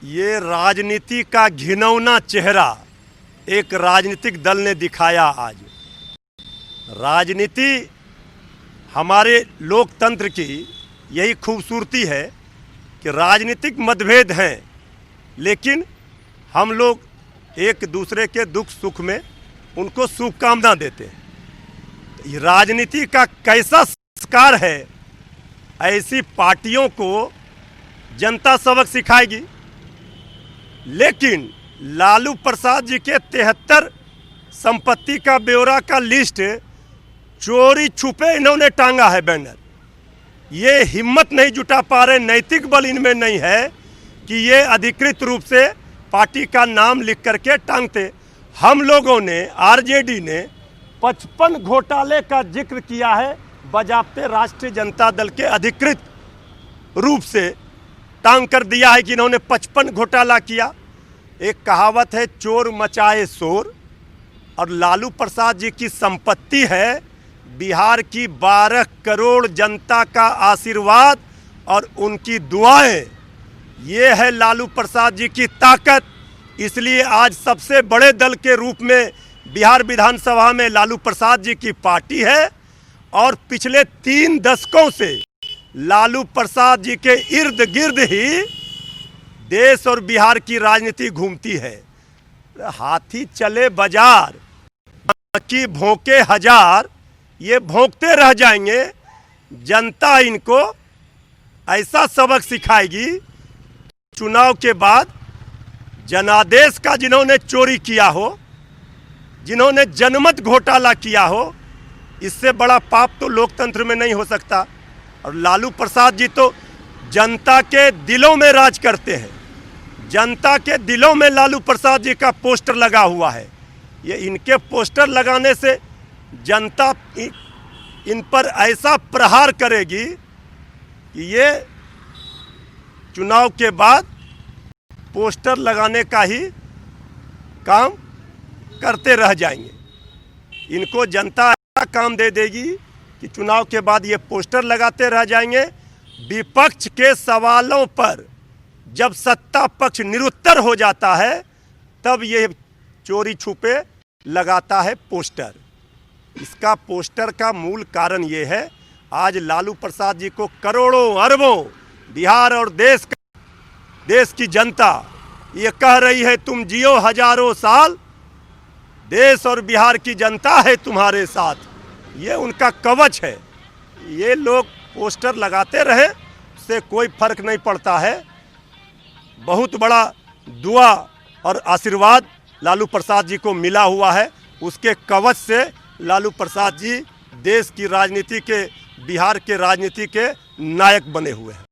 ये राजनीति का घिनौना चेहरा एक राजनीतिक दल ने दिखाया आज। राजनीति हमारे लोकतंत्र की यही खूबसूरती है कि राजनीतिक मतभेद हैं, लेकिन हम लोग एक दूसरे के दुख सुख में उनको शुभकामना देते हैं। राजनीति का कैसा संस्कार है, ऐसी पार्टियों को जनता सबक सिखाएगी। लेकिन लालू प्रसाद जी के 73 संपत्ति का ब्यौरा का लिस्ट चोरी छुपे इन्होंने टांगा है बैनर। ये हिम्मत नहीं जुटा पा रहे, नैतिक बल इनमें नहीं है कि ये अधिकृत रूप से पार्टी का नाम लिख करके टांगते। हम लोगों ने, आरजेडी ने 55 घोटाले का जिक्र किया है, बजाते राष्ट्रीय जनता दल के अधिकृत रूप से टांग कर दिया है कि इन्होंने 55 घोटाला किया। एक कहावत है, चोर मचाए शोर, और लालू प्रसाद जी की संपत्ति है बिहार की 12 करोड़ जनता का आशीर्वाद और उनकी दुआएं। ये है लालू प्रसाद जी की ताकत। इसलिए आज सबसे बड़े दल के रूप में बिहार विधानसभा में लालू प्रसाद जी की पार्टी है, और पिछले 3 दशकों से लालू प्रसाद जी के इर्द गिर्द ही देश और बिहार की राजनीति घूमती है। हाथी चले बाजार, की भौंके हजार, ये भौंकते रह जाएंगे। जनता इनको ऐसा सबक सिखाएगी। चुनाव के बाद जनादेश का जिन्होंने चोरी किया हो, जिन्होंने जनमत घोटाला किया हो, इससे बड़ा पाप तो लोकतंत्र में नहीं हो सकता। और लालू प्रसाद जी तो जनता के दिलों में राज करते हैं। जनता के दिलों में लालू प्रसाद जी का पोस्टर लगा हुआ है। ये इनके पोस्टर लगाने से जनता इन पर ऐसा प्रहार करेगी कि ये चुनाव के बाद पोस्टर लगाने का ही काम करते रह जाएंगे। इनको जनता ऐसा काम दे देगी कि चुनाव के बाद ये पोस्टर लगाते रह जाएंगे। विपक्ष के सवालों पर जब सत्ता पक्ष निरुत्तर हो जाता है, तब ये चोरी छुपे लगाता है पोस्टर। इसका पोस्टर का मूल कारण ये है, आज लालू प्रसाद जी को करोड़ों अरबों बिहार और देश की जनता ये कह रही है, तुम जियो हजारों साल, देश और बिहार की जनता है तुम्हारे साथ। ये उनका कवच है। ये लोग पोस्टर लगाते रहे, उससे कोई फर्क नहीं पड़ता है। बहुत बड़ा दुआ और आशीर्वाद लालू प्रसाद जी को मिला हुआ है। उसके कवच से लालू प्रसाद जी देश की राजनीति के, बिहार के राजनीति के नायक बने हुए हैं।